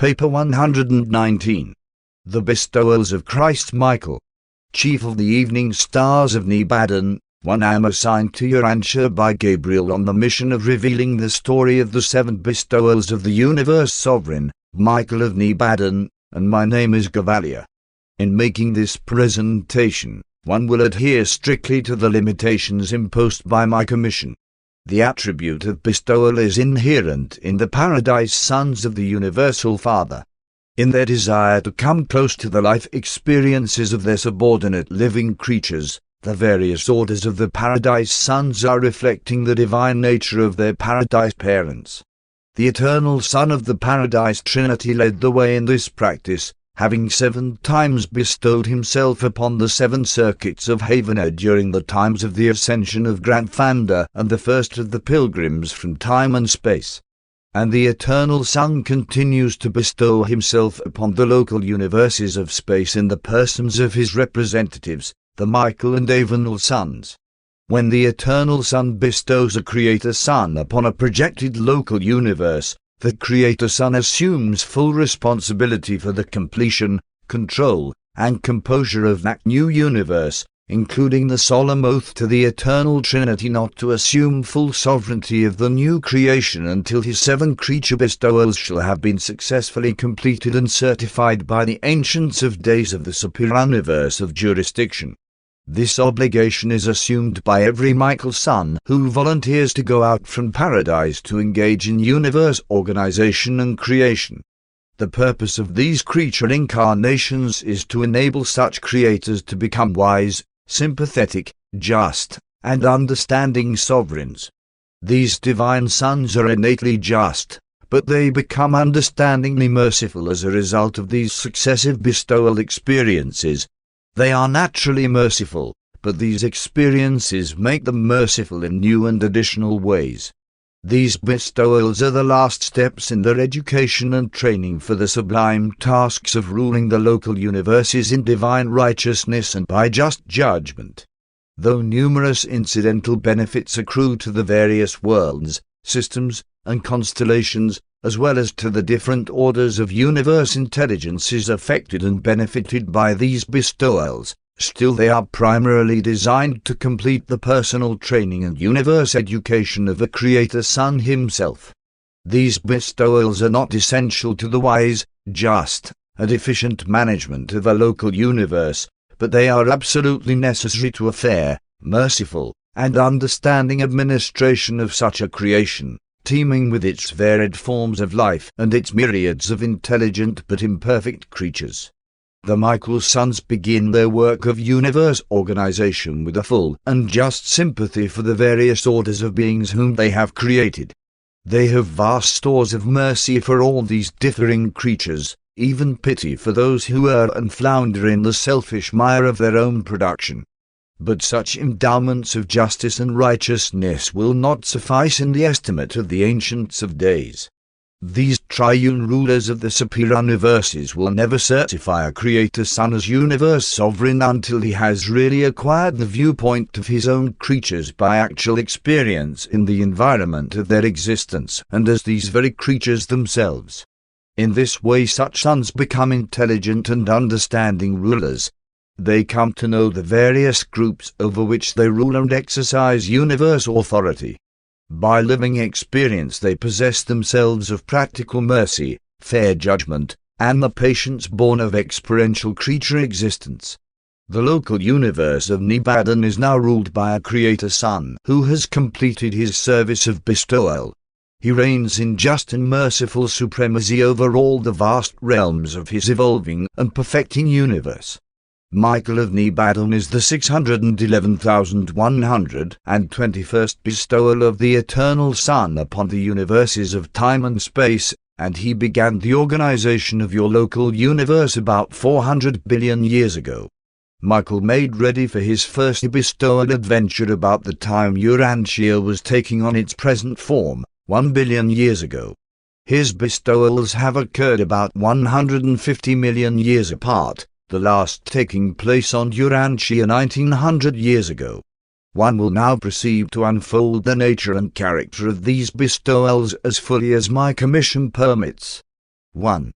Paper 119. The Bestowals of Christ Michael, Chief of the Evening Stars of Nebadon. 1 am assigned to URANTIA by Gabriel on the mission of revealing the story of the seven bestowals of the universe sovereign, Michael of Nebadon, and my name is Gavalia. In making this presentation, one will adhere strictly to the limitations imposed by my commission. The attribute of bestowal is inherent in the paradise sons of the Universal Father. In their desire to come close to the life experiences of their subordinate living creatures, the various orders of the paradise sons are reflecting the divine nature of their paradise parents. The eternal Son of the Paradise Trinity led the way in this practice, having 7 times bestowed himself upon the 7 circuits of Haven during the times of the ascension of Grandfounder and the first of the pilgrims from time and space. And the eternal Son continues to bestow himself upon the local universes of space in the persons of his representatives, the Michael and Avenal sons. When the eternal Son bestows a Creator Son upon a projected local universe, the Creator Son assumes full responsibility for the completion, control, and composure of that new universe, including the solemn oath to the eternal Trinity not to assume full sovereignty of the new creation until his 7 creature bestowals shall have been successfully completed and certified by the Ancients of Days of the Superuniverse of Jurisdiction. This obligation is assumed by every Michael Son who volunteers to go out from paradise to engage in universe organization and creation. The purpose of these creature incarnations is to enable such creators to become wise, sympathetic, just, and understanding sovereigns. These divine sons are innately just, but they become understandingly merciful as a result of these successive bestowal experiences. They are naturally merciful, but these experiences make them merciful in new and additional ways. These bestowals are the last steps in their education and training for the sublime tasks of ruling the local universes in divine righteousness and by just judgment. Though numerous incidental benefits accrue to the various worlds, systems, and constellations, as well as to the different orders of universe intelligences affected and benefited by these bestowals, still they are primarily designed to complete the personal training and universe education of the Creator Son himself. These bestowals are not essential to the wise, just, and efficient management of a local universe, but they are absolutely necessary to a fair, merciful, and understanding administration of such a creation, teeming with its varied forms of life and its myriads of intelligent but imperfect creatures. The Michael sons begin their work of universe organization with a full and just sympathy for the various orders of beings whom they have created. They have vast stores of mercy for all these differing creatures, even pity for those who err and flounder in the selfish mire of their own production. But such endowments of justice and righteousness will not suffice in the estimate of the Ancients of Days. These triune rulers of the superuniverses will never certify a Creator Son as universe sovereign until he has really acquired the viewpoint of his own creatures by actual experience in the environment of their existence and as these very creatures themselves. In this way such sons become intelligent and understanding rulers. They come to know the various groups over which they rule and exercise universe authority. By living experience they possess themselves of practical mercy, fair judgment, and the patience born of experiential creature existence. The local universe of Nebadon is now ruled by a Creator Son who has completed his service of bestowal. He reigns in just and merciful supremacy over all the vast realms of his evolving and perfecting universe. Michael of Nebadon is the 611,121st bestowal of the eternal Son upon the universes of time and space, and he began the organization of your local universe about 400 billion years ago. Michael made ready for his first bestowal adventure about the time URANTIA was taking on its present form, 1 billion years ago. His bestowals have occurred about 150 million years apart, the last taking place on URANTIA 1900 years ago. One will now proceed to unfold the nature and character of these bestowals as fully as my commission permits. 1.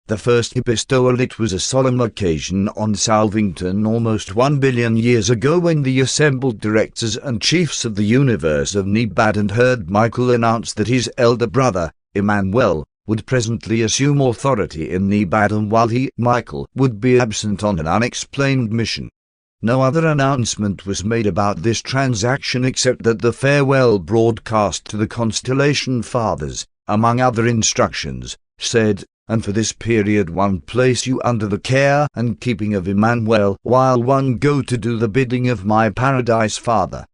The first bestowal. It was a solemn occasion on Salvington almost 1 billion years ago, when the assembled directors and chiefs of the universe of Nebadon heard Michael announce that his elder brother, Emmanuel, would presently assume authority in Nebadon while he, Michael, would be absent on an unexplained mission. No other announcement was made about this transaction except that the farewell broadcast to the Constellation Fathers, among other instructions, said, "And for this period one place you under the care and keeping of Emmanuel, while one go to do the bidding of my Paradise Father."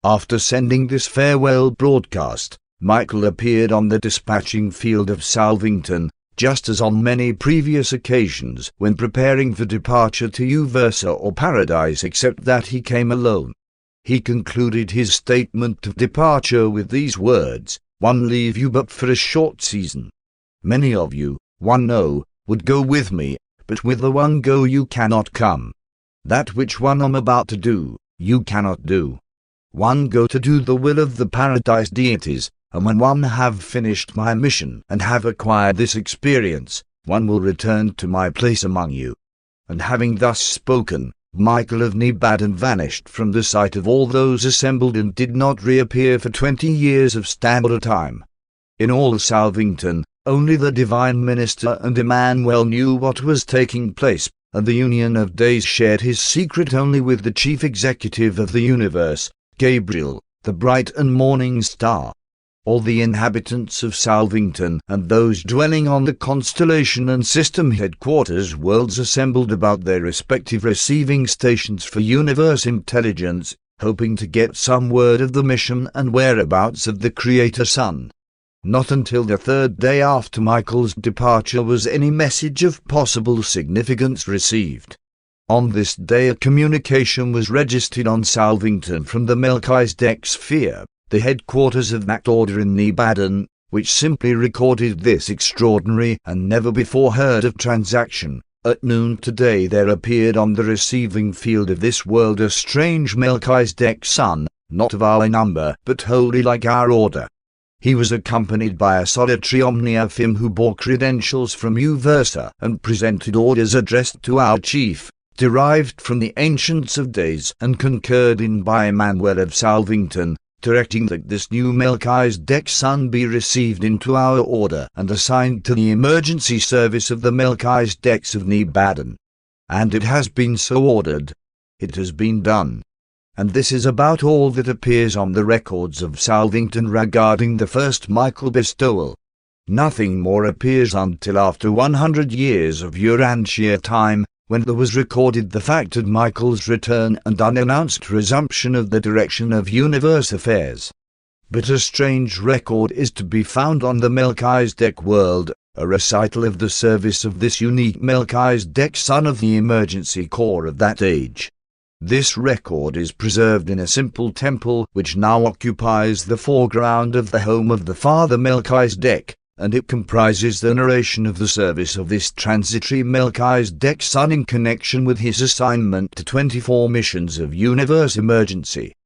After sending this farewell broadcast, Michael appeared on the dispatching field of Salvington, just as on many previous occasions when preparing for departure to Uversa or Paradise, except that he came alone. He concluded his statement of departure with these words, "One leave you but for a short season. Many of you, one know, would go with me, but with the one go you cannot come. That which one am about to do, you cannot do. One go to do the will of the Paradise deities, and when one have finished my mission and have acquired this experience, one will return to my place among you." And having thus spoken, Michael of Nebadon vanished from the sight of all those assembled and did not reappear for 20 years of standard time. In all Salvington, only the Divine Minister and Emmanuel knew what was taking place, and the Union of Days shared his secret only with the Chief Executive of the universe, Gabriel, the bright and morning star. All the inhabitants of Salvington and those dwelling on the constellation and system headquarters worlds assembled about their respective receiving stations for universe intelligence, hoping to get some word of the mission and whereabouts of the Creator Son. Not until the third day after Michael's departure was any message of possible significance received. On this day a communication was registered on Salvington from the Melchizedek sphere, the headquarters of that order in Nebadon, which simply recorded this extraordinary and never before heard of transaction. At noon today there appeared on the receiving field of this world a strange Melchizedek Son, not of our number, but wholly like our order. He was accompanied by a solitary omniaphim who bore credentials from Uversa and presented orders addressed to our chief, derived from the Ancients of Days and concurred in by Emmanuel of Salvington, directing that this new Melchizedek Son be received into our order and assigned to the emergency service of the Melchizedeks of Nebadon. And it has been so ordered. It has been done. And this is about all that appears on the records of Salvington regarding the first Michael bestowal. Nothing more appears until after 100 years of URANTIA time, when there was recorded the fact of Michael's return and unannounced resumption of the direction of universe affairs. But a strange record is to be found on the Melchizedek world, a recital of the service of this unique Melchizedek Son of the emergency corps of that age. This record is preserved in a simple temple which now occupies the foreground of the home of the Father Melchizedek, and it comprises the narration of the service of this transitory Melchizedek Son in connection with his assignment to 24 missions of universe emergency.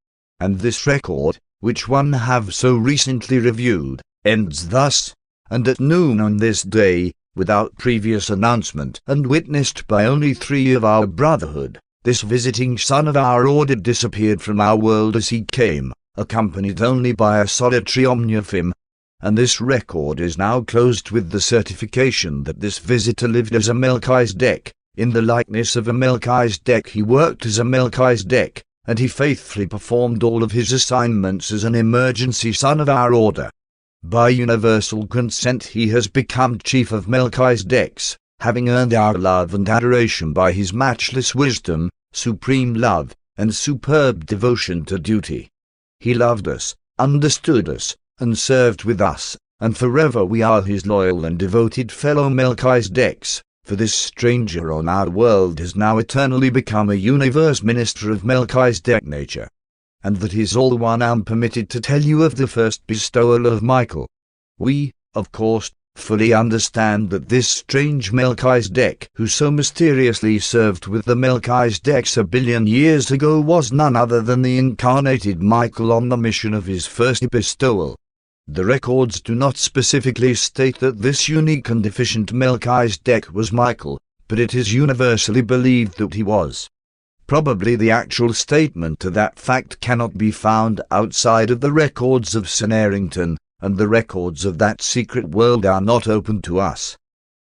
And this record, which one have so recently reviewed, ends thus: "And at noon on this day, without previous announcement and witnessed by only 3 of our brotherhood, this visiting son of our order disappeared from our world as he came, accompanied only by a solitary omniaphim." And this record is now closed with the certification that this visitor lived as a Melchizedek, in the likeness of a Melchizedek he worked as a Melchizedek, and he faithfully performed all of his assignments as an emergency son of our order. By universal consent he has become chief of Melchizedeks, having earned our love and adoration by his matchless wisdom, supreme love, and superb devotion to duty. He loved us, understood us, and served with us, and forever we are his loyal and devoted fellow Melchizedeks, for this stranger on our world has now eternally become a universe minister of Melchizedek nature. And that is all one am permitted to tell you of the first bestowal of Michael. We, of course, fully understand that this strange Melchizedek, who so mysteriously served with the Melchizedeks 1 billion years ago, was none other than the incarnated Michael on the mission of his first bestowal. The records do not specifically state that this unique and deficient Melchizedek was Michael, but it is universally believed that he was. Probably the actual statement to that fact cannot be found outside of the records of St. Arrington, and the records of that secret world are not open to us.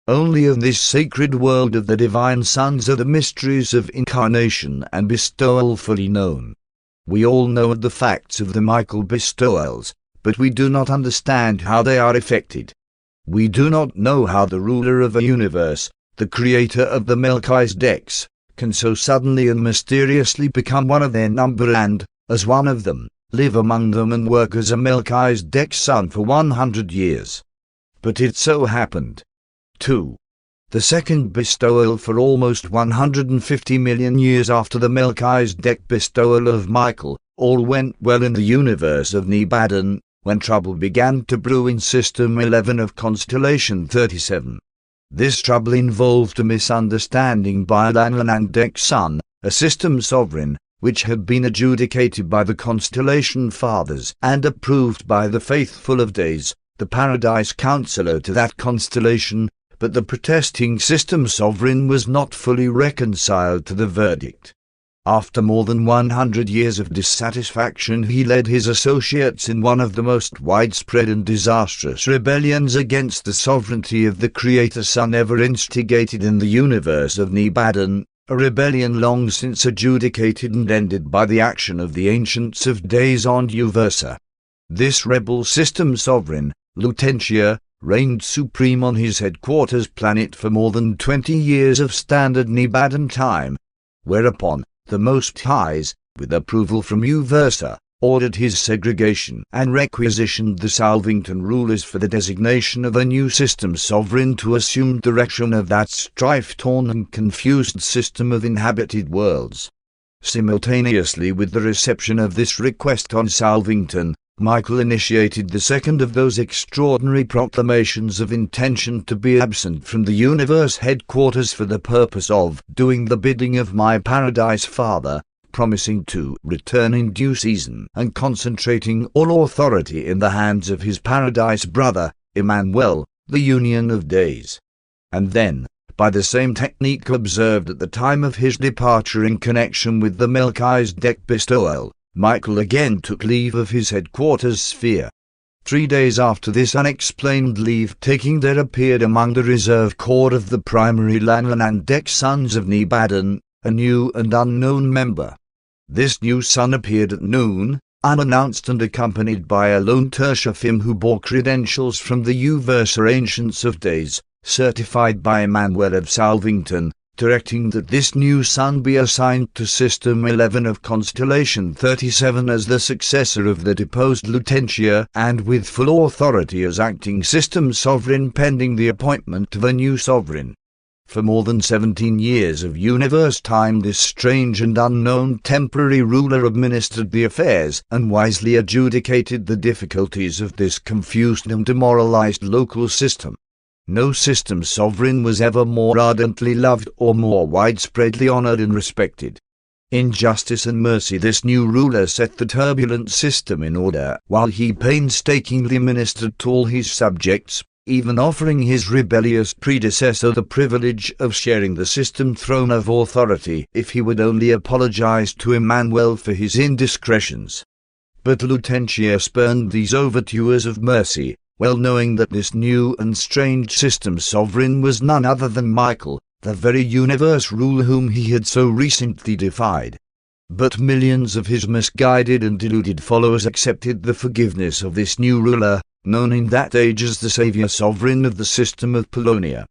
Only in this sacred world of the divine sons are the mysteries of incarnation and bestowal fully known. We all know the facts of the Michael bestowals, but we do not understand how they are effected. We do not know how the ruler of a universe, the creator of the Melchizedeks, can so suddenly and mysteriously become one of their number and, as one of them, live among them and work as a Melchizedek Son for 100 years. But it so happened. 2. The second bestowal for almost 150 million years after the Melchizedek bestowal of Michael, all went well in the universe of Nebadon, when trouble began to brew in System 11 of Constellation 37. This trouble involved a misunderstanding by Lanonandek Son, a system sovereign, which had been adjudicated by the Constellation Fathers and approved by the Faithful of Days, the Paradise Counselor to that constellation, but the protesting system sovereign was not fully reconciled to the verdict. After more than 100 years of dissatisfaction, he led his associates in one of the most widespread and disastrous rebellions against the sovereignty of the Creator Son ever instigated in the universe of Nebadon, a rebellion long since adjudicated and ended by the action of the Ancients of Days on Uversa. This rebel system sovereign, Lutentia, reigned supreme on his headquarters planet for more than 20 years of standard Nebadon time, whereupon the Most Highs, with approval from Uversa, ordered his segregation and requisitioned the Salvington rulers for the designation of a new system sovereign to assume direction of that strife-torn and confused system of inhabited worlds. Simultaneously with the reception of this request on Salvington, Michael initiated the second of those extraordinary proclamations of intention to be absent from the universe headquarters for the purpose of doing the bidding of my Paradise Father, promising to return in due season and concentrating all authority in the hands of his Paradise brother, Emmanuel, the Union of Days. And then, by the same technique observed at the time of his departure in connection with the Melchizedek bestowal, Michael again took leave of his headquarters sphere. 3 days after this unexplained leave-taking there appeared among the reserve corps of the primary Lanonandek Sons of Nebadon, a new and unknown member. This new son appeared at noon, unannounced and accompanied by a lone Tertiafim who bore credentials from the Uversa Ancients of Days, certified by Emmanuel of Salvington, directing that this new son be assigned to System 11 of Constellation 37 as the successor of the deposed Lutentia and with full authority as acting system sovereign pending the appointment of a new sovereign. For more than 17 years of universe time this strange and unknown temporary ruler administered the affairs and wisely adjudicated the difficulties of this confused and demoralized local system. No system sovereign was ever more ardently loved or more widespreadly honored and respected. In justice and mercy this new ruler set the turbulent system in order while he painstakingly ministered to all his subjects, even offering his rebellious predecessor the privilege of sharing the system throne of authority if he would only apologize to Emmanuel for his indiscretions. But Lutentia spurned these overtures of mercy, well knowing that this new and strange system sovereign was none other than Michael, the very universe ruler whom he had so recently defied. But millions of his misguided and deluded followers accepted the forgiveness of this new ruler, known in that age as the Saviour Sovereign of the system of Palonia.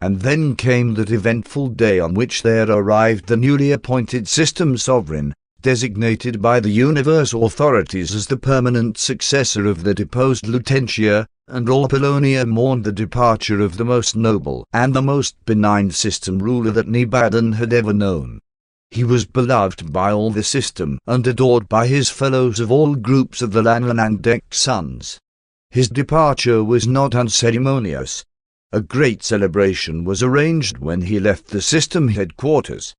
And then came that eventful day on which there arrived the newly appointed system sovereign, designated by the universe authorities as the permanent successor of the deposed Lutentia, and all Palonia mourned the departure of the most noble and the most benign system ruler that Nebadon had ever known. He was beloved by all the system and adored by his fellows of all groups of the Lanonandek Sons. His departure was not unceremonious. A great celebration was arranged when he left the system headquarters.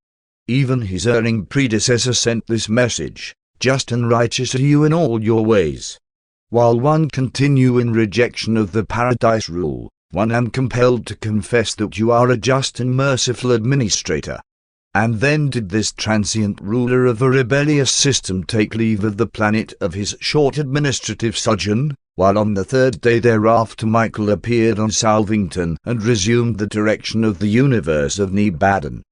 Even his erring predecessor sent this message: "Just and righteous are you in all your ways." while one continue in rejection of the paradise rule, one am compelled to confess that you are a just and merciful administrator. And then did this transient ruler of a rebellious system take leave of the planet of his short administrative sojourn, while on the third day thereafter Michael appeared on Salvington and resumed the direction of the universe of Nebadon.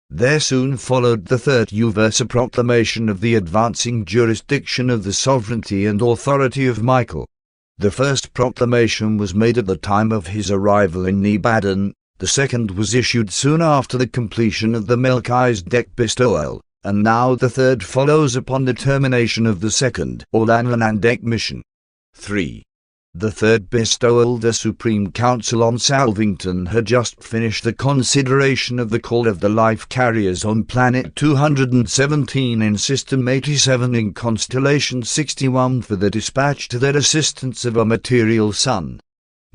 There soon followed the third universal proclamation of the advancing jurisdiction of the sovereignty and authority of Michael. The first proclamation was made at the time of his arrival in Nebadon, the second was issued soon after the completion of the Melchizedek Bestowal, and now the third follows upon the termination of the second or Lanonandek mission. 3. The third bestowal. The Supreme Council on Salvington had just finished the consideration of the call of the life carriers on planet 217 in System 87 in Constellation 61 for the dispatch to their assistance of a material sun.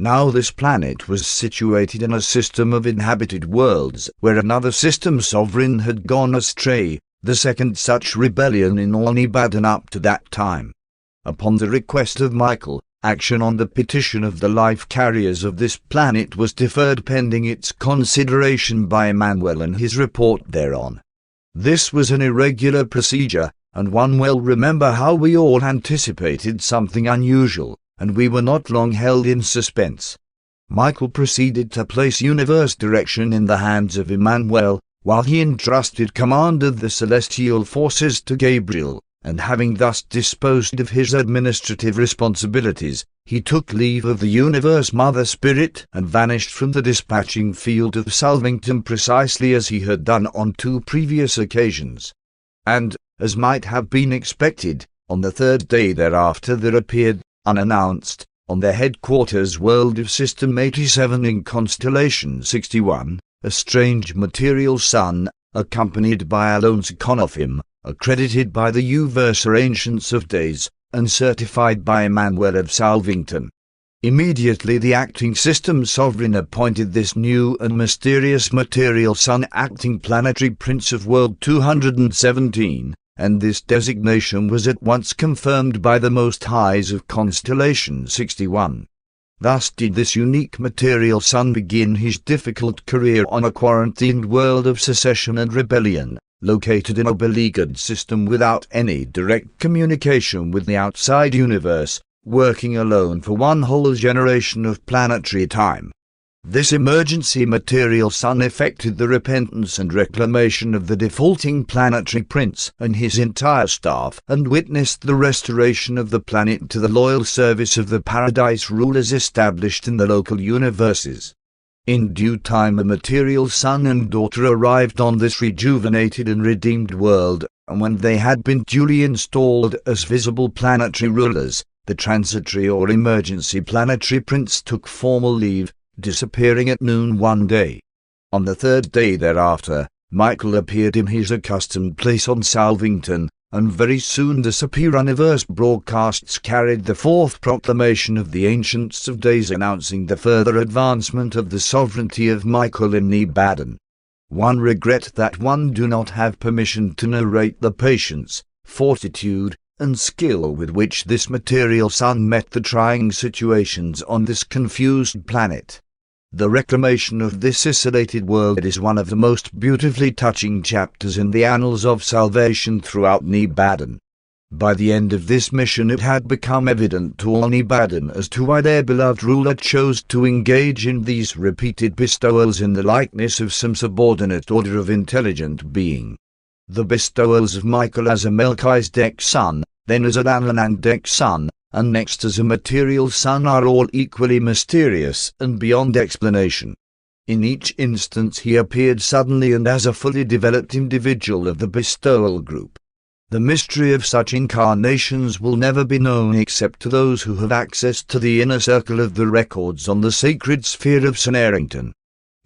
Now this planet was situated in a system of inhabited worlds where another system sovereign had gone astray, the second such rebellion in all Nebadon up to that time. Upon the request of Michael, action on the petition of the life carriers of this planet was deferred pending its consideration by Emmanuel and his report thereon. This was an irregular procedure, and one well remember how we all anticipated something unusual, and we were not long held in suspense. Michael proceeded to place universe direction in the hands of Emmanuel, while he entrusted command of the celestial forces to Gabriel, and having thus disposed of his administrative responsibilities, he took leave of the universe mother spirit and vanished from the dispatching field of Salvington precisely as he had done on 2 previous occasions. And, as might have been expected, on the third day thereafter there appeared, unannounced, on their headquarters world of System 87 in Constellation 61, a strange material sun, accompanied by a lone seraphim, accredited by the Uversa Ancients of Days, and certified by Emmanuel of Salvington. Immediately the acting system sovereign appointed this new and mysterious material sun acting planetary prince of world 217, and this designation was at once confirmed by the Most Highs of Constellation 61. Thus did this unique material sun begin his difficult career on a quarantined world of secession and rebellion, located in a beleaguered system without any direct communication with the outside universe, working alone for one whole generation of planetary time. This emergency material sun effected the repentance and reclamation of the defaulting planetary prince and his entire staff, and witnessed the restoration of the planet to the loyal service of the paradise rulers established in the local universes. In due time a material son and daughter arrived on this rejuvenated and redeemed world, and when they had been duly installed as visible planetary rulers, the transitory or emergency planetary prince took formal leave, disappearing at noon one day. On the third day thereafter, Michael appeared in his accustomed place on Salvington, and very soon the Superiverse broadcasts carried the fourth proclamation of the Ancients of Days announcing the further advancement of the sovereignty of Michael in Nebadon. One regret that one do not have permission to narrate the patience, fortitude, and skill with which this material sun met the trying situations on this confused planet. The reclamation of this isolated world is one of the most beautifully touching chapters in the annals of salvation throughout Nebadon. By the end of this mission it had become evident to all Nebadon as to why their beloved ruler chose to engage in these repeated bestowals in the likeness of some subordinate order of intelligent being. The bestowals of Michael as a Melchizedek Son, then as a Lanonandek Son, and next as a material son are all equally mysterious and beyond explanation. In each instance he appeared suddenly and as a fully developed individual of the bestowal group. The mystery of such incarnations will never be known except to those who have access to the inner circle of the records on the sacred sphere of St. Errington.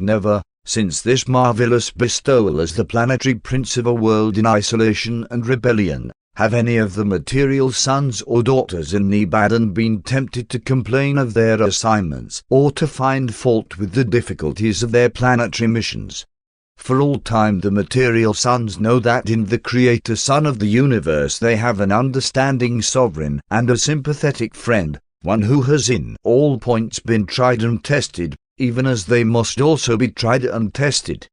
Never, since this marvelous bestowal as the planetary prince of a world in isolation and rebellion, have any of the material sons or daughters in Nebadon been tempted to complain of their assignments or to find fault with the difficulties of their planetary missions. For all time the material sons know that in the Creator Son of the universe they have an understanding sovereign and a sympathetic friend, one who has in all points been tried and tested, even as they must also be tried and tested.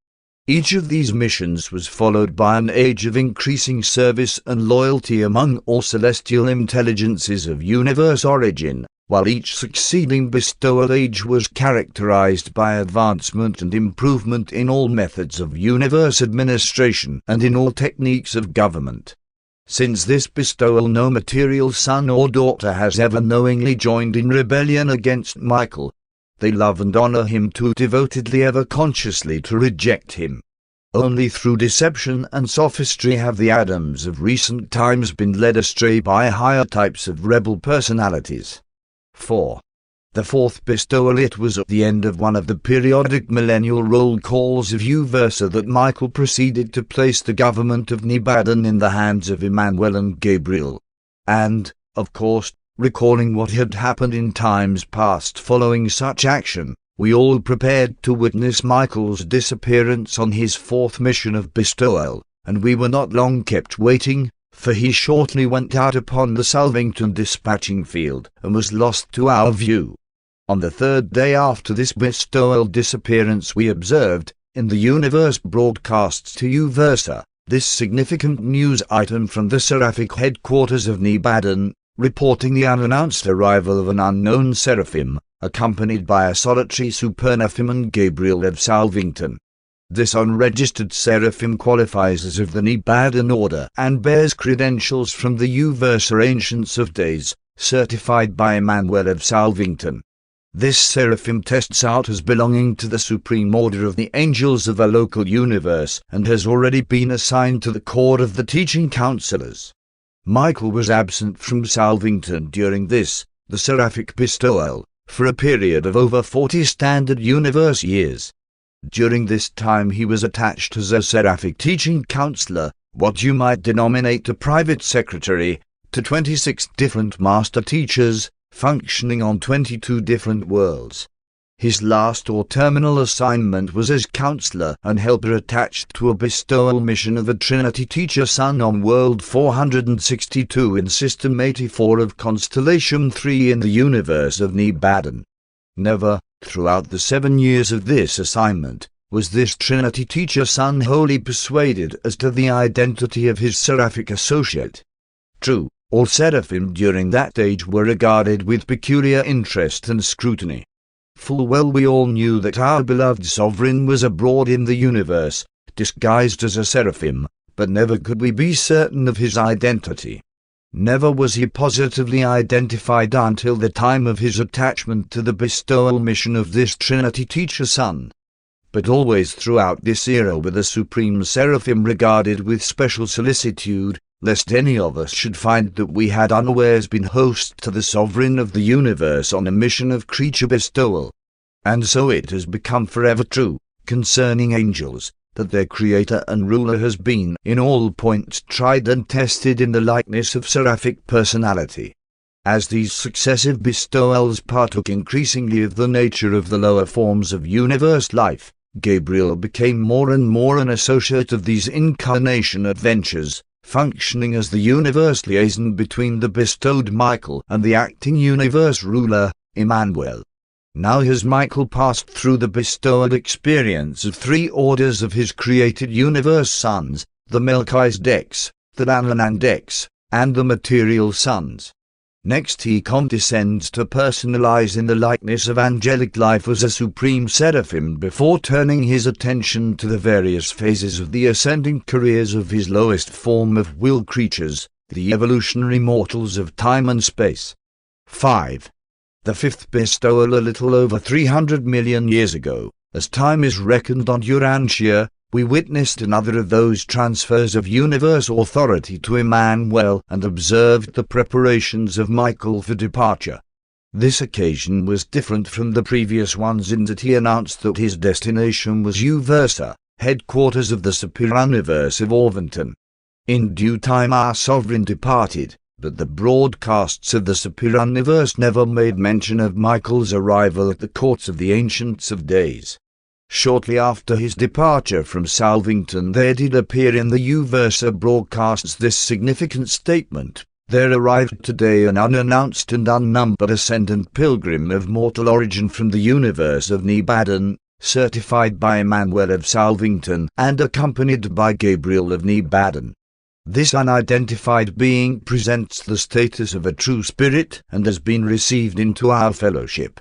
Each of these missions was followed by an age of increasing service and loyalty among all celestial intelligences of universe origin, while each succeeding bestowal age was characterized by advancement and improvement in all methods of universe administration and in all techniques of government. Since this bestowal no material son or daughter has ever knowingly joined in rebellion against Michael. They love and honor him too devotedly, ever consciously to reject him. Only through deception and sophistry have the Adams of recent times been led astray by higher types of rebel personalities. 4. The fourth bestowal. It was at the end of one of the periodic millennial roll calls of Uversa that Michael proceeded to place the government of Nebadon in the hands of Emmanuel and Gabriel. And, of course, recalling what had happened in times past following such action, we all prepared to witness Michael's disappearance on his fourth mission of bestowal, and we were not long kept waiting, for he shortly went out upon the Salvington dispatching field and was lost to our view. On the third day after this bestowal disappearance we observed, in the universe broadcasts to Uversa, this significant news item from the seraphic headquarters of Nebadon, reporting the unannounced arrival of an unknown seraphim, accompanied by a solitary supernaphimon Gabriel of Salvington. This unregistered seraphim qualifies as of the Nebadon order and bears credentials from the Uversa Ancients of Days, certified by Emmanuel of Salvington. This seraphim tests out as belonging to the supreme order of the angels of a local universe and has already been assigned to the court of the teaching counselors. Michael was absent from Salvington during this, the seraphic bestowal, for a period of over 40 standard universe years. During this time he was attached as a seraphic teaching counselor, what you might denominate a private secretary, to 26 different master teachers, functioning on 22 different worlds. His last or terminal assignment was as counselor and helper attached to a bestowal mission of a Trinity Teacher Son on World 462 in System 84 of Constellation 3 in the universe of Nebadon. Never, throughout the 7 years of this assignment, was this Trinity Teacher Son wholly persuaded as to the identity of his seraphic associate. True, all seraphim during that age were regarded with peculiar interest and scrutiny. Full well we all knew that our beloved sovereign was abroad in the universe, disguised as a seraphim, but never could we be certain of his identity. Never was he positively identified until the time of his attachment to the bestowal mission of this Trinity Teacher Son. But always throughout this era were the supreme seraphim regarded with special solicitude, lest any of us should find that we had unawares been host to the sovereign of the universe on a mission of creature bestowal. And so it has become forever true, concerning angels, that their creator and ruler has been in all points tried and tested in the likeness of seraphic personality. As these successive bestowals partook increasingly of the nature of the lower forms of universe life, Gabriel became more and more an associate of these incarnation adventures, functioning as the universe liaison between the bestowed Michael and the acting universe ruler, Emmanuel. Now has Michael passed through the bestowed experience of 3 orders of his created universe sons, the Melchizedeks, the Lanonandeks, and the material sons. Next he condescends to personalize in the likeness of angelic life as a supreme seraphim before turning his attention to the various phases of the ascending careers of his lowest form of will creatures, the evolutionary mortals of time and space. 5. The fifth bestowal. A little over 300 million years ago, as time is reckoned on URANTIA, we witnessed another of those transfers of universe authority to Emmanuel and observed the preparations of Michael for departure. This occasion was different from the previous ones in that he announced that his destination was Uversa, headquarters of the superuniverse of Orvanton. In due time our sovereign departed, but the broadcasts of the superuniverse never made mention of Michael's arrival at the courts of the Ancients of Days. Shortly after his departure from Salvington, there did appear in the Uversa broadcasts this significant statement: "There arrived today an unannounced and unnumbered ascendant pilgrim of mortal origin from the universe of Nebadon, certified by Emmanuel of Salvington and accompanied by Gabriel of Nebadon. This unidentified being presents the status of a true spirit and has been received into our fellowship.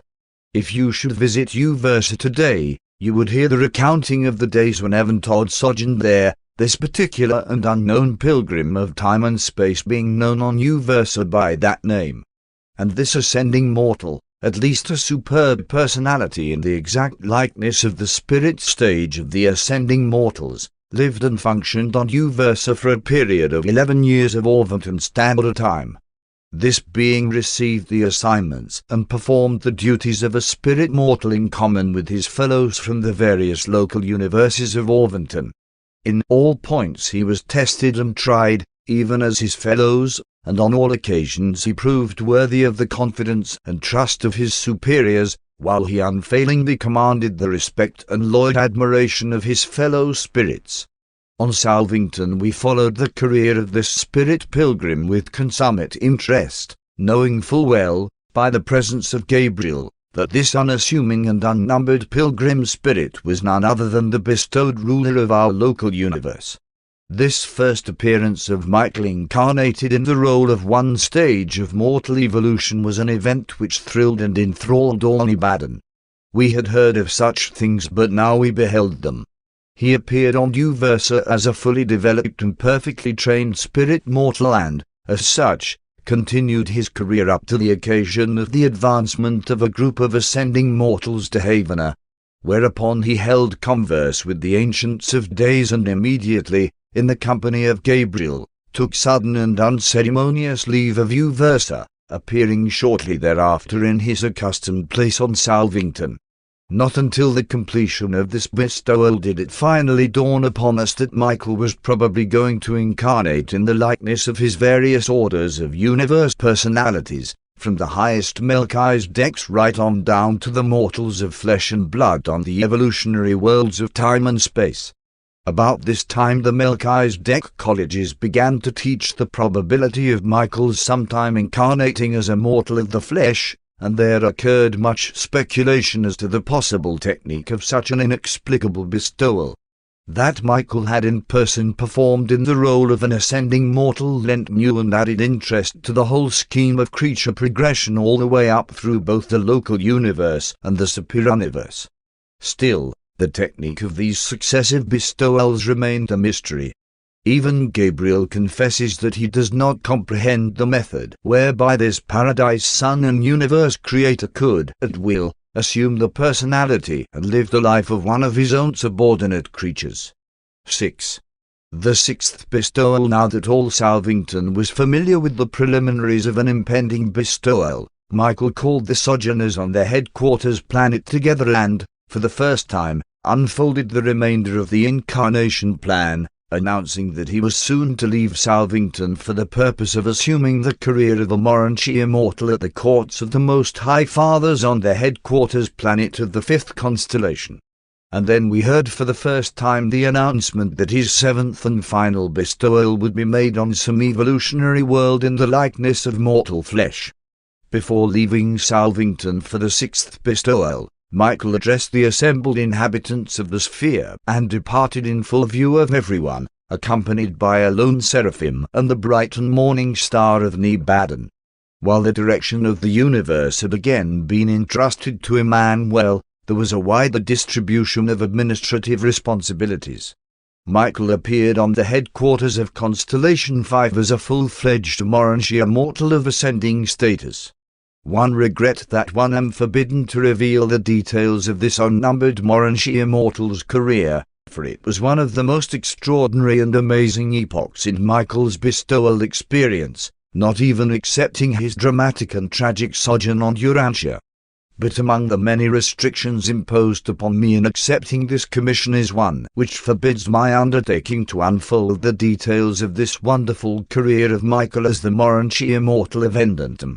If you should visit Uversa today, you would hear the recounting of the days when Evantod sojourned there, this particular and unknown pilgrim of time and space being known on Uversa by that name. And this ascending mortal, at least a superb personality in the exact likeness of the spirit stage of the ascending mortals, lived and functioned on Uversa for a period of 11 years of Orvington Standard Time. This being received the assignments and performed the duties of a spirit mortal in common with his fellows from the various local universes of Orvington. In all points he was tested and tried, even as his fellows, and on all occasions he proved worthy of the confidence and trust of his superiors, while he unfailingly commanded the respect and loyal admiration of his fellow spirits. On Salvington we followed the career of this spirit pilgrim with consummate interest, knowing full well, by the presence of Gabriel, that this unassuming and unnumbered pilgrim spirit was none other than the bestowed ruler of our local universe. This first appearance of Michael incarnated in the role of one stage of mortal evolution was an event which thrilled and enthralled all Nebadon. We had heard of such things, but now we beheld them. He appeared on Uversa as a fully developed and perfectly trained spirit mortal and, as such, continued his career up to the occasion of the advancement of a group of ascending mortals to Havana, whereupon he held converse with the Ancients of Days and immediately, in the company of Gabriel, took sudden and unceremonious leave of Uversa, appearing shortly thereafter in his accustomed place on Salvington. Not until the completion of this bestowal did it finally dawn upon us that Michael was probably going to incarnate in the likeness of his various orders of universe personalities, from the highest Melchizedeks right on down to the mortals of flesh and blood on the evolutionary worlds of time and space. About this time the Melchizedek colleges began to teach the probability of Michael's sometime incarnating as a mortal of the flesh, and there occurred much speculation as to the possible technique of such an inexplicable bestowal. That Michael had in person performed in the role of an ascending mortal lent new and added interest to the whole scheme of creature progression all the way up through both the local universe and the superuniverse. Still, the technique of these successive bestowals remained a mystery. Even Gabriel confesses that he does not comprehend the method whereby this paradise son and universe creator could, at will, assume the personality and live the life of one of his own subordinate creatures. 6. The sixth bestowal. Now that all Salvington was familiar with the preliminaries of an impending bestowal, Michael called the sojourners on their headquarters planet together and, for the first time, unfolded the remainder of the incarnation plan, announcing that he was soon to leave Salvington for the purpose of assuming the career of a Moranchi immortal at the courts of the Most High Fathers on their headquarters planet of the fifth constellation. And then we heard for the first time the announcement that his seventh and final bestowal would be made on some evolutionary world in the likeness of mortal flesh. Before leaving Salvington for the sixth bestowal, Michael addressed the assembled inhabitants of the sphere and departed in full view of everyone, accompanied by a lone seraphim and the bright and morning star of Nebadon. While the direction of the universe had again been entrusted to Emmanuel, there was a wider distribution of administrative responsibilities. Michael appeared on the headquarters of Constellation 5 as a full-fledged Moranchi immortal of ascending status. One regret that one am forbidden to reveal the details of this unnumbered Moranchi immortal's career, for it was one of the most extraordinary and amazing epochs in Michael's bestowal experience, not even excepting his dramatic and tragic sojourn on URANTIA. But among the many restrictions imposed upon me in accepting this commission is one which forbids my undertaking to unfold the details of this wonderful career of Michael as the Moranchi immortal of Endentum.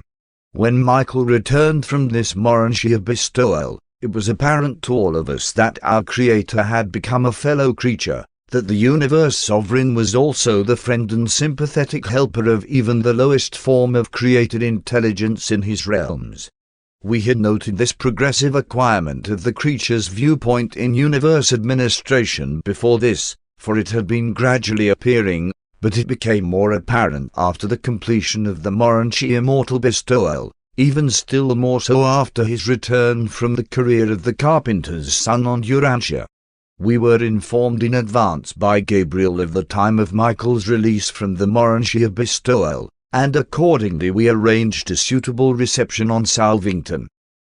When Michael returned from this Moranchi bestowal, it was apparent to all of us that our Creator had become a fellow creature, that the universe sovereign was also the friend and sympathetic helper of even the lowest form of created intelligence in his realms. We had noted this progressive acquirement of the creature's viewpoint in universe administration before this, for it had been gradually appearing, but it became more apparent after the completion of the URANTIA immortal bestowal, even still more so after his return from the career of the carpenter's son on URANTIA. We were informed in advance by Gabriel of the time of Michael's release from the URANTIA bestowal, and accordingly we arranged a suitable reception on Salvington.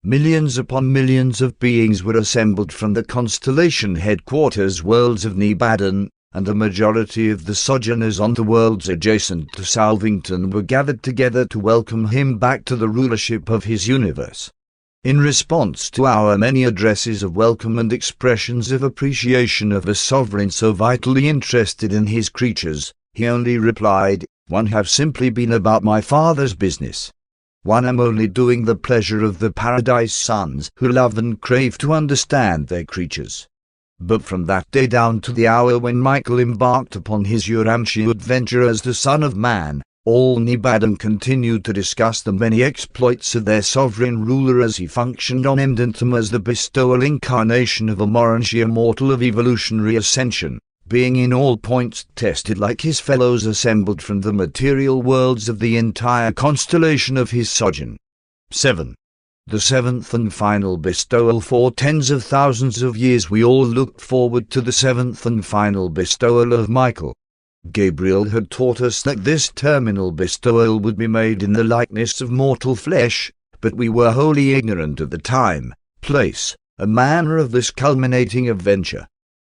Millions upon millions of beings were assembled from the constellation headquarters worlds of Nebadon, and the majority of the sojourners on the worlds adjacent to Salvington were gathered together to welcome him back to the rulership of his universe. In response to our many addresses of welcome and expressions of appreciation of a sovereign so vitally interested in his creatures, he only replied, "One have simply been about my Father's business. One am only doing the pleasure of the paradise sons who love and crave to understand their creatures." But from that day down to the hour when Michael embarked upon his URANTIA adventure as the Son of Man, all Nebadon continued to discuss the many exploits of their sovereign ruler as he functioned on Emdentum as the bestowal incarnation of a URANTIA mortal of evolutionary ascension, being in all points tested like his fellows assembled from the material worlds of the entire constellation of his sojourn. 7. The seventh and final bestowal. For tens of thousands of years we all looked forward to the seventh and final bestowal of Michael. Gabriel had taught us that this terminal bestowal would be made in the likeness of mortal flesh, but we were wholly ignorant of the time, place, and manner of this culminating adventure.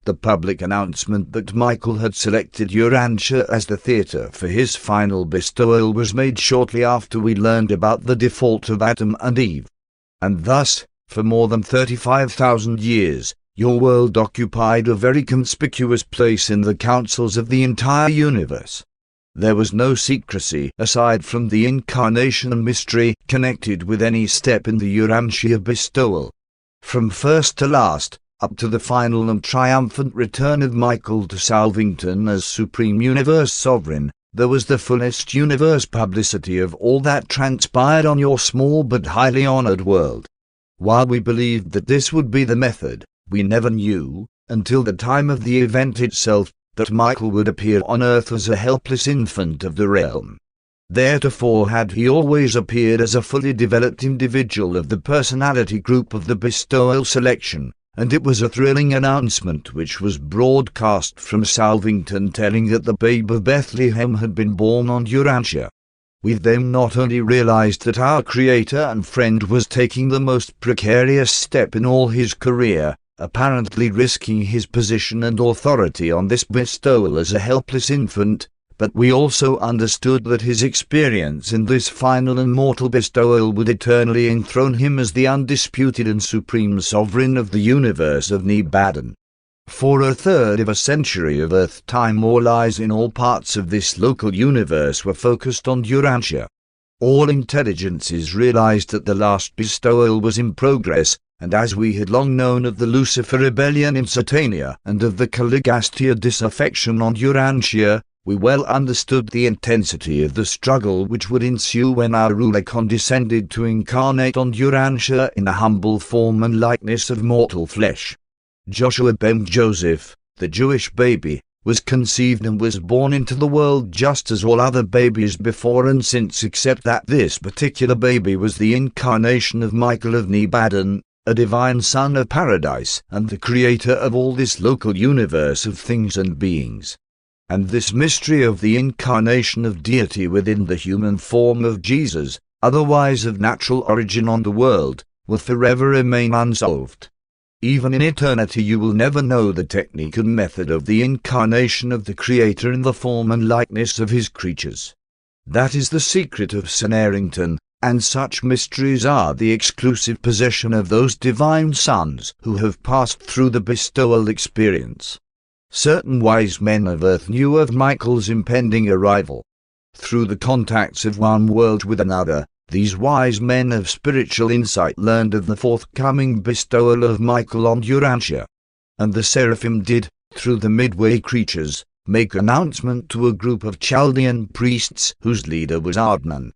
The public announcement that Michael had selected URANTIA as the theatre for his final bestowal was made shortly after we learned about the default of Adam and Eve. And thus, for more than 35,000 years, your world occupied a very conspicuous place in the councils of the entire universe. There was no secrecy aside from the incarnation and mystery connected with any step in the URANTIA bestowal. From first to last, up to the final and triumphant return of Michael to Salvington as Supreme Universe Sovereign, there was the fullest universe publicity of all that transpired on your small but highly honored world. While we believed that this would be the method, we never knew, until the time of the event itself, that Michael would appear on Earth as a helpless infant of the realm. Theretofore had he always appeared as a fully developed individual of the personality group of the bestowal selection, and it was a thrilling announcement which was broadcast from Salvington telling that the babe of Bethlehem had been born on URANTIA. We then not only realized that our Creator and friend was taking the most precarious step in all his career, apparently risking his position and authority on this bestowal as a helpless infant, but we also understood that his experience in this final and mortal bestowal would eternally enthrone him as the undisputed and supreme sovereign of the universe of Nebadon. For a third of a century of Earth time or lies in all parts of this local universe were focused on URANTIA. All intelligences realized that the last bestowal was in progress, and as we had long known of the Lucifer rebellion in Satania and of the Caligastia disaffection on URANTIA, we well understood the intensity of the struggle which would ensue when our ruler condescended to incarnate on URANTIA in the humble form and likeness of mortal flesh. Joshua ben Joseph, the Jewish baby, was conceived and was born into the world just as all other babies before and since, except that this particular baby was the incarnation of Michael of Nebadon, a divine son of paradise and the creator of all this local universe of things and beings. And this mystery of the incarnation of deity within the human form of Jesus, otherwise of natural origin on the world, will forever remain unsolved. Even in eternity you will never know the technique and method of the incarnation of the Creator in the form and likeness of his creatures. That is the secret of St. Errington, and such mysteries are the exclusive possession of those divine sons who have passed through the bestowal experience. Certain wise men of Earth knew of Michael's impending arrival. Through the contacts of one world with another, These wise men of spiritual insight learned of the forthcoming bestowal of Michael on URANTIA. And the seraphim did, through the midway creatures, make announcement to a group of Chaldean priests whose leader was Adnan.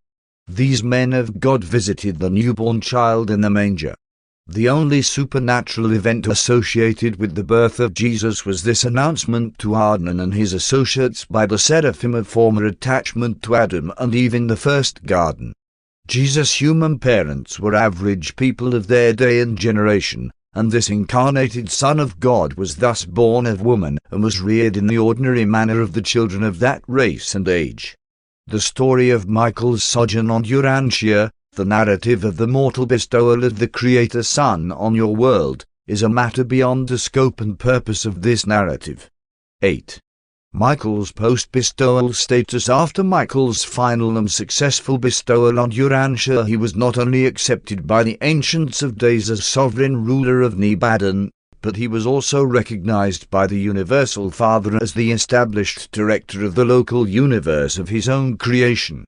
These men of God visited the newborn child in the manger. The only supernatural event associated with the birth of Jesus was this announcement to Adnan and his associates by the seraphim of former attachment to Adam and Eve in the first garden. Jesus' human parents were average people of their day and generation, and this incarnated Son of God was thus born of woman and was reared in the ordinary manner of the children of that race and age. The story of Michael's sojourn on URANTIA, the narrative of the mortal bestowal of the Creator Son on your world, is a matter beyond the scope and purpose of this narrative. 8. Michael's post-bestowal status. After Michael's final and successful bestowal on URANTIA, he was not only accepted by the Ancients of Days as sovereign ruler of Nebadon, but he was also recognized by the Universal Father as the established director of the local universe of his own creation.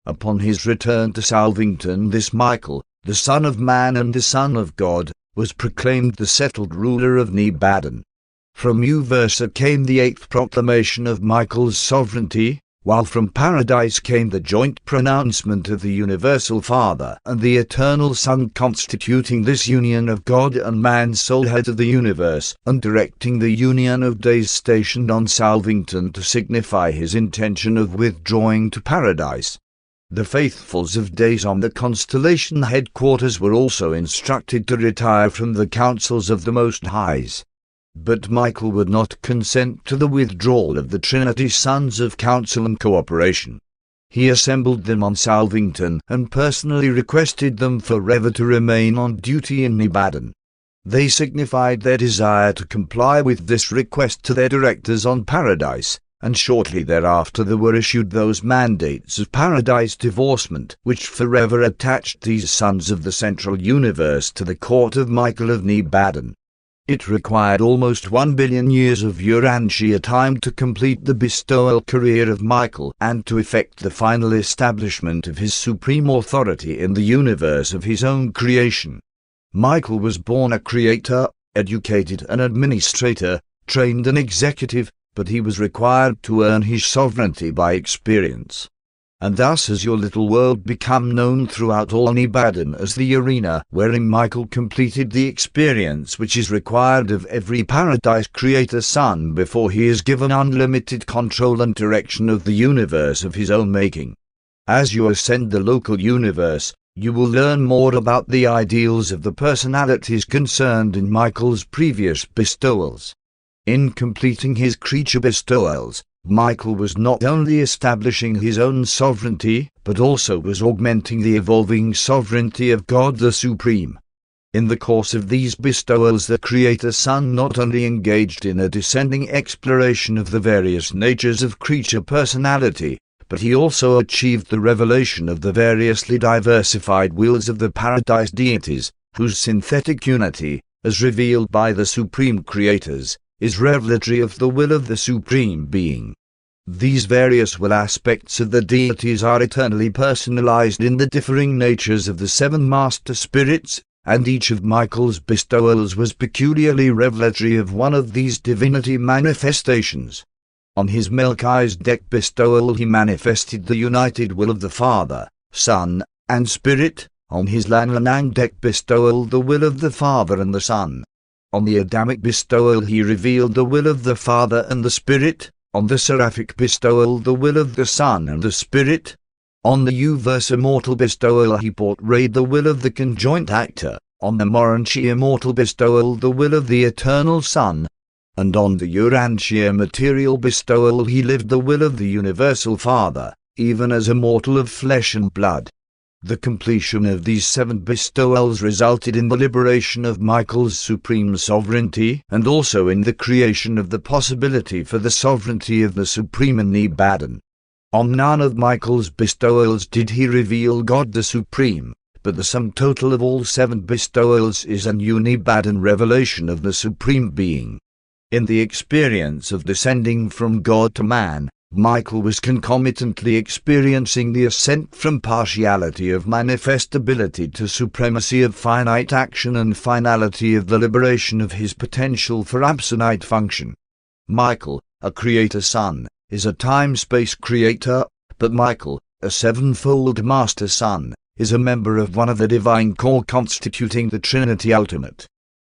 Upon his return to Salvington, this Michael, the Son of Man and the Son of God, was proclaimed the settled ruler of Nebadon. From Uversa came the eighth proclamation of Michael's sovereignty, while from Paradise came the joint pronouncement of the Universal Father and the Eternal Son, constituting this union of God and man's sole head of the universe, and directing the union of days stationed on Salvington to signify his intention of withdrawing to Paradise. The faithfuls of days on the constellation headquarters were also instructed to retire from the councils of the Most Highs. But Michael would not consent to the withdrawal of the Trinity Sons of Counsel and Cooperation. He assembled them on Salvington and personally requested them forever to remain on duty in Nebadon. They signified their desire to comply with this request to their directors on Paradise, and shortly thereafter there were issued those mandates of Paradise divorcement which forever attached these sons of the central universe to the court of Michael of Nebadon. It required almost 1 billion years of URANTIA time to complete the bestowal career of Michael and to effect the final establishment of his supreme authority in the universe of his own creation. Michael was born a creator, educated an administrator, trained an executive, but he was required to earn his sovereignty by experience. And thus has your little world become known throughout all Nebadon as the arena wherein Michael completed the experience which is required of every Paradise Creator Son before he is given unlimited control and direction of the universe of his own making. As you ascend the local universe, you will learn more about the ideals of the personalities concerned in Michael's previous bestowals. In completing his creature bestowals, Michael was not only establishing his own sovereignty, but also was augmenting the evolving sovereignty of God the Supreme. In the course of these bestowals, the Creator Son not only engaged in a descending exploration of the various natures of creature personality, but he also achieved the revelation of the variously diversified wills of the Paradise deities, whose synthetic unity, as revealed by the Supreme Creators, is revelatory of the will of the Supreme Being. These various will aspects of the deities are eternally personalized in the differing natures of the seven master spirits, and each of Michael's bestowals was peculiarly revelatory of one of these divinity manifestations. On his Melchizedek bestowal he manifested the united will of the Father, Son, and Spirit. On his Lanonandek bestowal the will of the Father and the Son. On the Adamic bestowal he revealed the will of the Father and the Spirit. On the Seraphic bestowal the will of the Son and the Spirit. On the Uversa mortal bestowal he portrayed the will of the conjoint actor. On the URANTIA mortal bestowal the will of the Eternal Son. And on the URANTIA material bestowal he lived the will of the Universal Father, even as a mortal of flesh and blood. The completion of these 7 bestowals resulted in the liberation of Michael's supreme sovereignty, and also in the creation of the possibility for the sovereignty of the Supreme in Nebadon. On none of Michael's bestowals did he reveal God the Supreme, but the sum total of all 7 bestowals is an Nebadon revelation of the Supreme Being. In the experience of descending from God to man, Michael was concomitantly experiencing the ascent from partiality of manifestability to supremacy of finite action and finality of the liberation of his potential for absolute function. Michael, a creator son, is a time-space creator, but Michael, a sevenfold master son, is a member of one of the divine core constituting the Trinity Ultimate.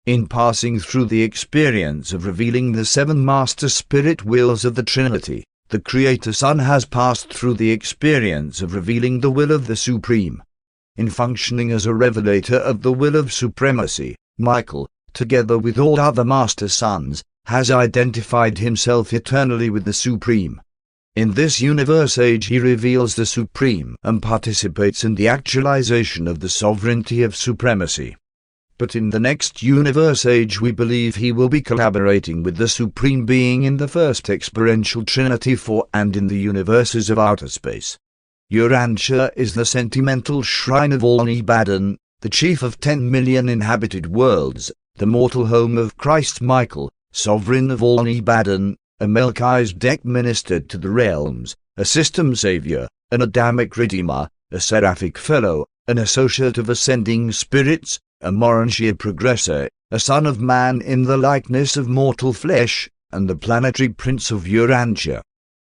In passing through the experience of revealing the seven master spirit wills of the Trinity, the Creator Son has passed through the experience of revealing the will of the Supreme. In functioning as a revelator of the will of supremacy, Michael, together with all other master sons, has identified himself eternally with the Supreme. In this universe age he reveals the Supreme and participates in the actualization of the sovereignty of supremacy. But in the next universe age we believe he will be collaborating with the Supreme Being in the first experiential Trinity and in the universes of outer space. URANTIA is the sentimental shrine of all Nebadon, the chief of 10 million inhabited worlds, the mortal home of Christ Michael, sovereign of all Nebadon, a Melchizedek ministered to the realms, a system savior, an Adamic redeemer, a seraphic fellow, an associate of ascending spirits, a URANTIA progressor, a son of man in the likeness of mortal flesh, and the planetary prince of URANTIA.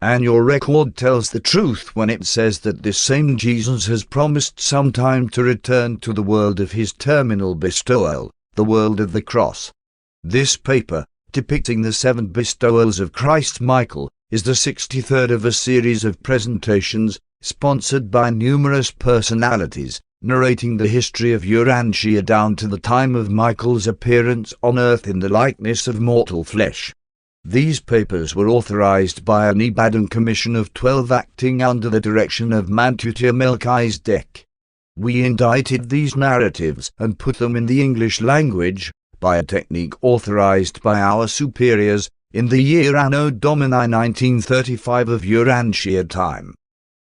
And your record tells the truth when it says that this same Jesus has promised sometime to return to the world of his terminal bestowal, the world of the cross. This paper, depicting the 7 Bestowals of Christ Michael, is the 63rd of a series of presentations, sponsored by numerous personalities, narrating the history of URANTIA down to the time of Michael's appearance on earth in the likeness of mortal flesh. These papers were authorized by a Nebadon commission of 12 acting under the direction of Mantutia Melchizedek. We indited these narratives and put them in the English language, by a technique authorized by our superiors, in the year Anno Domini 1935 of URANTIA time.